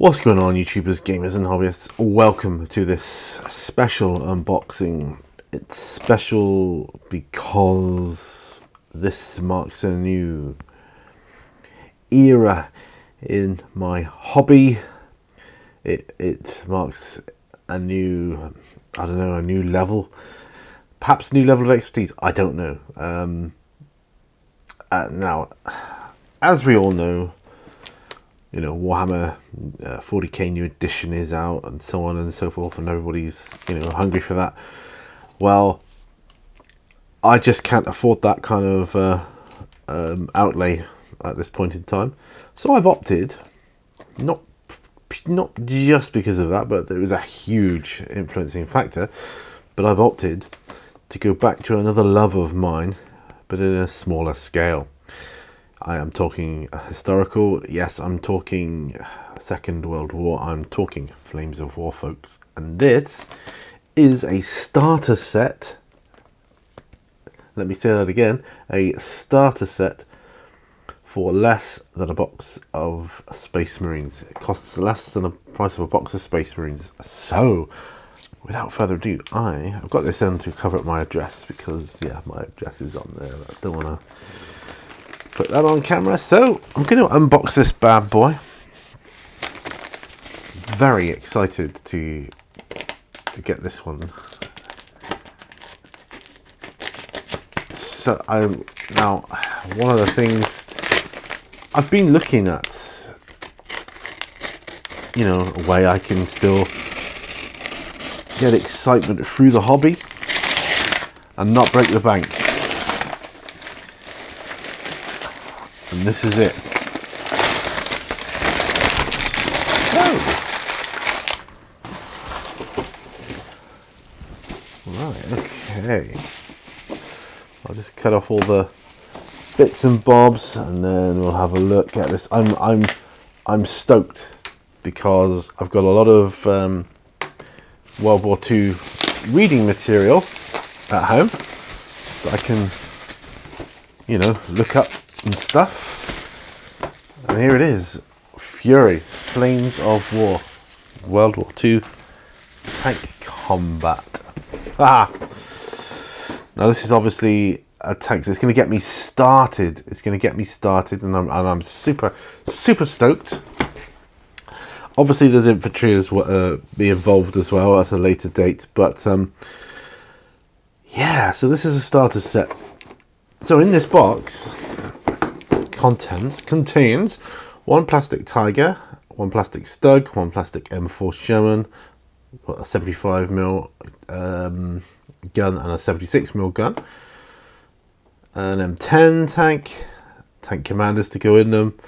What's going on, YouTubers, gamers and hobbyists? Welcome to this special unboxing. It's special because this marks a new era in my hobby. It marks a new, a new level, perhaps a new level of expertise. I don't know. Now, as we all know, Warhammer 40k new edition is out, and so on and so forth, and everybody's hungry for that. Well, I just can't afford that kind of outlay at this point in time, so I've opted, not just because of that, but there was a huge influencing factor, but I've opted to go back to another love of mine, but in a smaller scale. I am talking historical, yes, I'm talking Second World War, I'm talking Flames of War, folks. And this is a starter set. Let me say that again, a starter set for less than a box of Space Marines. It costs less than the price of a box of Space Marines. So, without further ado, I've got this in to cover up my address, because, yeah, my address is on there. I don't want to put that on camera, so I'm going to unbox this bad boy. Very excited to get this one. So now one of the things I've been looking at, a way I can still get excitement through the hobby and not break the bank. And this is it. Right, okay. I'll just cut off all the bits and bobs, and then we'll have a look at this. I'm stoked because I've got a lot of World War II reading material at home that I can, look up and stuff. And here it is, Fury, Flames of War, World War II tank combat. Now this is obviously a tank, so it's going to get me started. And I'm super stoked. Obviously there's infantry as well, be involved as well at a later date, but yeah, so this is a starter set. So in this box contains one plastic Tiger, one plastic Stug, one plastic M4 Sherman, a 75mm gun and a 76mm gun, an M10 tank commanders to go in them,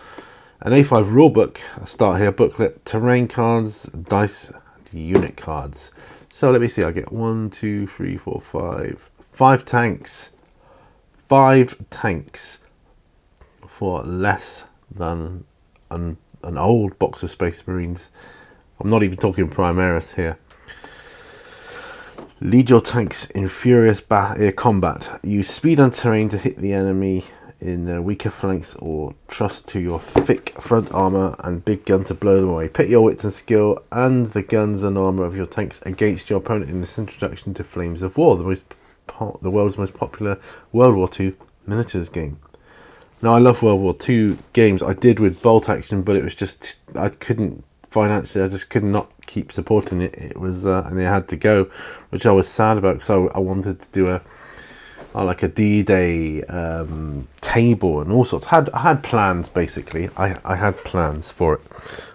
an A5 rulebook, a start here booklet, terrain cards, dice, and unit cards. So let me see, I get 1, 2, 3, 4, 5 tanks. 5 tanks for less than an old box of Space Marines. I'm not even talking Primaris here. Lead your tanks in furious combat. Use speed and terrain to hit the enemy in their weaker flanks, or trust to your thick front armor and big gun to blow them away. Pit your wits and skill and the guns and armor of your tanks against your opponent in this introduction to Flames of War, the world's most popular World War II miniatures game. Now, I love World War II games. I did with Bolt Action, but it was just, I couldn't financially, I just could not keep supporting it. It was, and it had to go, which I was sad about, because I wanted to do like a D-Day table and all sorts. I had plans, basically. I had plans for it,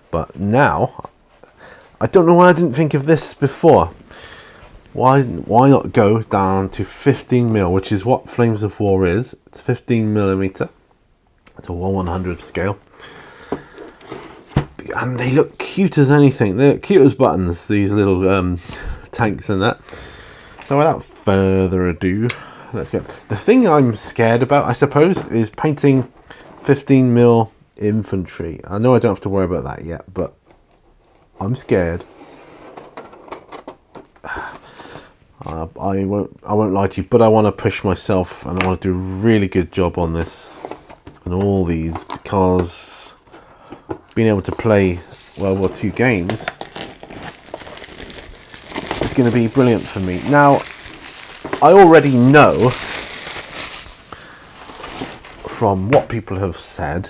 but now I don't know why I didn't think of this before. Why not go down to 15mm, which is what Flames of War is. It's 15mm. It's a 1/100th scale. And they look cute as anything. They're cute as buttons, these little tanks and that. So without further ado, let's go. The thing I'm scared about, I suppose, is painting 15mm infantry. I know I don't have to worry about that yet, but I'm scared. I won't lie to you, but I want to push myself, and I want to do a really good job on this and all these, because being able to play World War II games is going to be brilliant for me. Now, I already know from what people have said,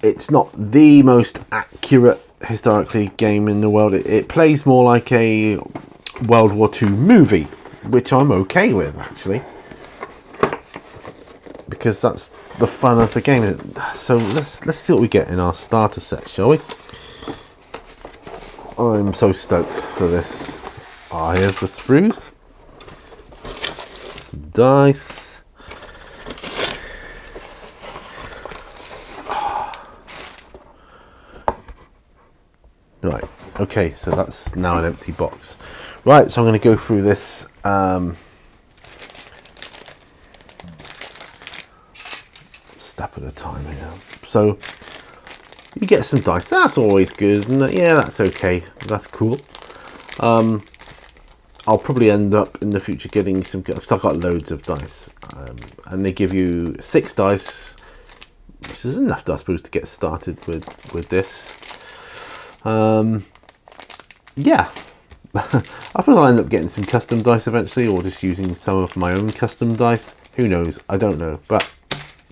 it's not the most accurate historically game in the world. It plays more like a World War II movie, which I'm okay with actually, because that's the fun of the game. So let's see what we get in our starter set, shall we? I'm so stoked for this. Here's the sprues, some dice. Right, okay, so that's now an empty box. Right, so I'm going to go through this step at a time here. So you get some dice, that's always good, and yeah, that's okay, that's cool. I'll probably end up in the future getting some, because I've got loads of dice, and they give you 6 dice, which is enough, I suppose, to get started with this. Yeah, I suppose I'll end up getting some custom dice eventually, or just using some of my own custom dice. Who knows? I don't know. But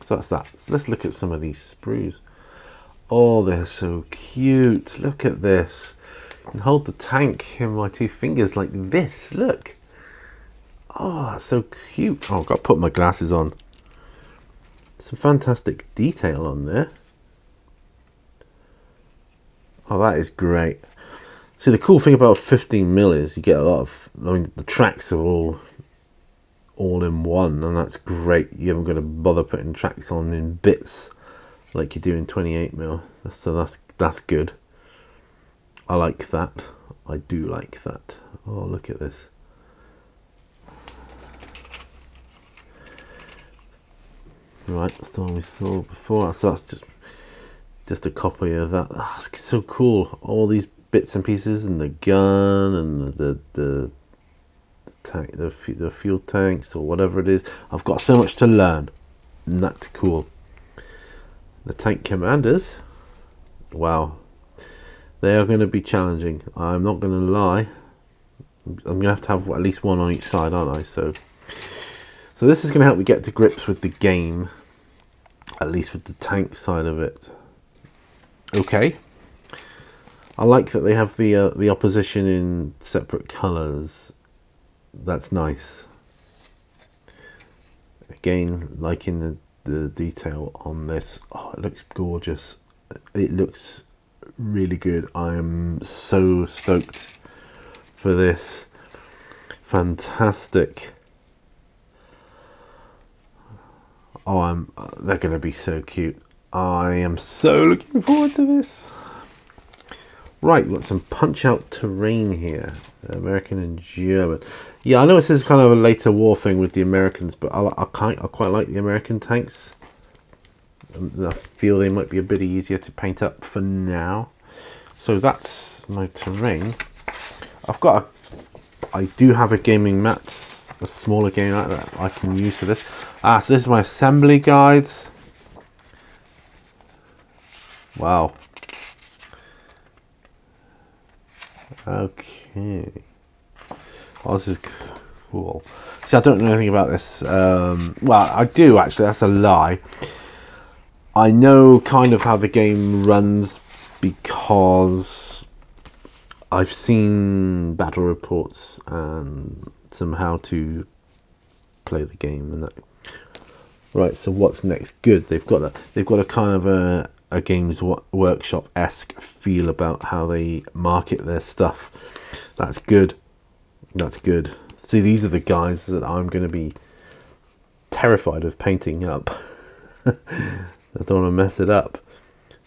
so that's that. So let's look at some of these sprues. Oh, they're so cute. Look at this. I can hold the tank in my 2 fingers like this. Look. Oh, that's so cute. Oh, I've got to put my glasses on. Some fantastic detail on there. Oh, that is great. See, the cool thing about 15mm is you get a lot of, I mean, the tracks are all in one, and that's great. You haven't got to bother putting tracks on in bits like you do in 28mm. So that's good. I like that. I do like that. Oh, look at this. Right, that's the one we saw before. So that's just a copy of that. That's so cool. All these bits and pieces, and the gun, and the tank, the fuel tanks, or whatever it is. I've got so much to learn, and that's cool. The tank commanders, wow, they are going to be challenging. I'm not going to lie. I'm going to have at least one on each side, aren't I? So this is going to help me get to grips with the game, at least with the tank side of it. Okay. I like that they have the opposition in separate colours. That's nice. Again, liking the detail on this. Oh, it looks gorgeous. It looks really good. I am so stoked for this. Fantastic. Oh, they're going to be so cute. I am so looking forward to this. Right, we've got some punch-out terrain here, American and German. Yeah, I know this is kind of a later war thing with the Americans, but I quite like the American tanks. I feel they might be a bit easier to paint up for now. So that's my terrain. I do have a gaming mat, a smaller gaming mat that I can use for this. So this is my assembly guides. Wow. Okay. Oh, this is cool. See, I don't know anything about this. Well, I do actually. That's a lie. I know kind of how the game runs because I've seen battle reports and some how to play the game and that. Right. So what's next? Good. They've got that. They've got a kind of a Games Workshop-esque feel about how they market their stuff. That's good. That's good. See, these are the guys that I'm going to be terrified of painting up. I don't want to mess it up.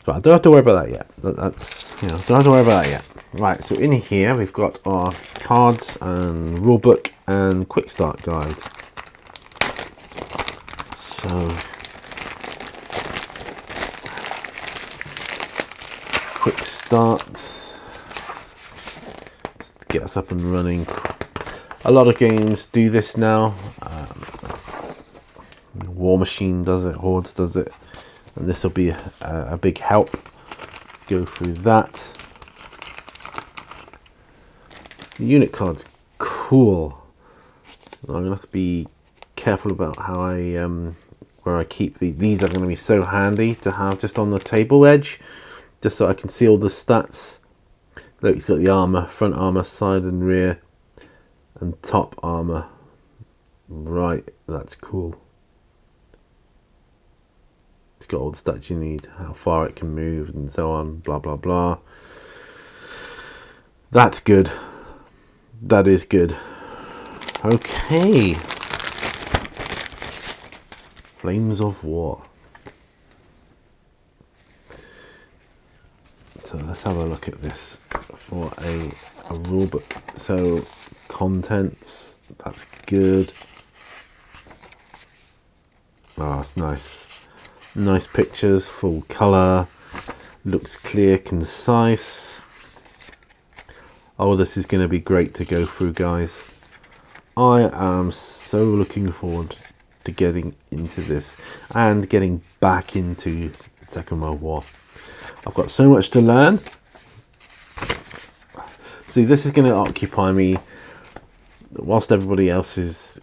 But I don't have to worry about that yet. That's, you know, don't have to worry about that yet. Right, so in here we've got our cards and rulebook and quick start guide. So quick start, just to get us up and running. A lot of games do this now. War Machine does it, Hordes does it, and this will be a big help. go through that. The unit card's cool. I'm gonna have to be careful about how I where I keep these. These are going to be so handy to have just on the table edge, just so I can see all the stats. Look, he's got the armor, front armor, side and rear, and top armor. Right, that's cool. It's got all the stats you need, how far it can move and so on, blah blah blah. That's good. That is good. Okay. Flames of War. So let's have a look at this for a rule book. So contents, that's good. Oh, that's nice. Nice pictures, full colour, looks clear, concise. Oh, this is going to be great to go through, guys. I am so looking forward to getting into this and getting back into the Second World War. I've got so much to learn. See, this is going to occupy me whilst everybody else is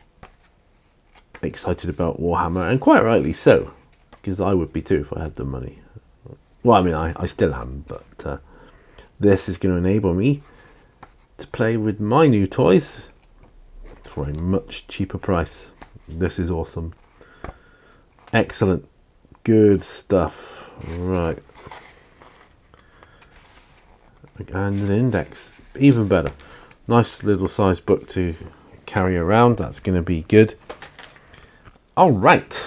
excited about Warhammer, and quite rightly so, because I would be too if I had the money. Well, I mean, I still am, but this is going to enable me to play with my new toys for a much cheaper price. This is awesome. Excellent. Good stuff. Right. And an index. Even better. Nice little size book to carry around. That's going to be good. Alright.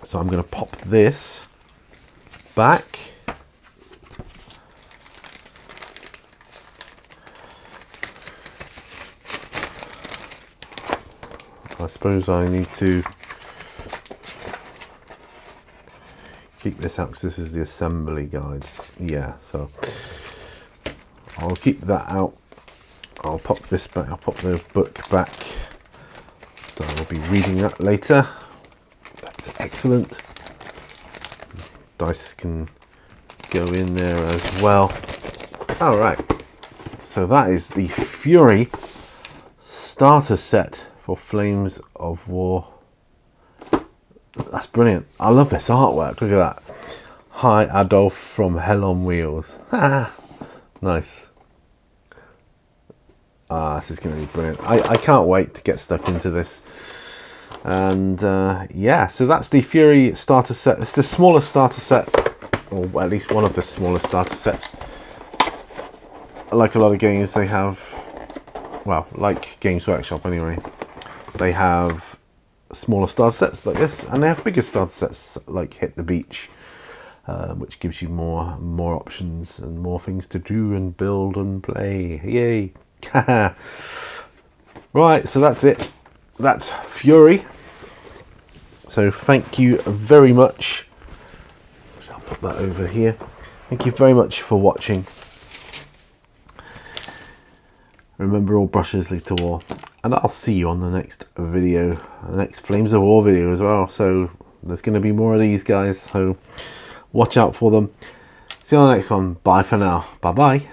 So I'm going to pop this back. I suppose I need to keep this out because this is the assembly guides. Yeah, so I'll keep that out. I'll pop this back. I'll pop the book back. So I'll be reading that later. That's excellent. Dice can go in there as well. All right. So that is the Fury starter set for Flames of War. That's brilliant. I love this artwork. Look at that. Hi Adolf from Hell on Wheels. Nice. This is going to be brilliant. I can't wait to get stuck into this. And yeah, so that's the Fury starter set. It's the smallest starter set, or at least one of the smallest starter sets. Like a lot of games, they have, well, like Games Workshop anyway, they have smaller starter sets like this, and they have bigger starter sets like Hit the Beach, which gives you more options and more things to do and build and play. Yay! Right, so that's it. That's Fury. So thank you very much. So I'll put that over here. Thank you very much for watching. Remember, all brushes lead to war, and I'll see you on the next video, the next Flames of War video as well. So there's going to be more of these, guys, so watch out for them. See you on the next one. Bye for now. Bye bye.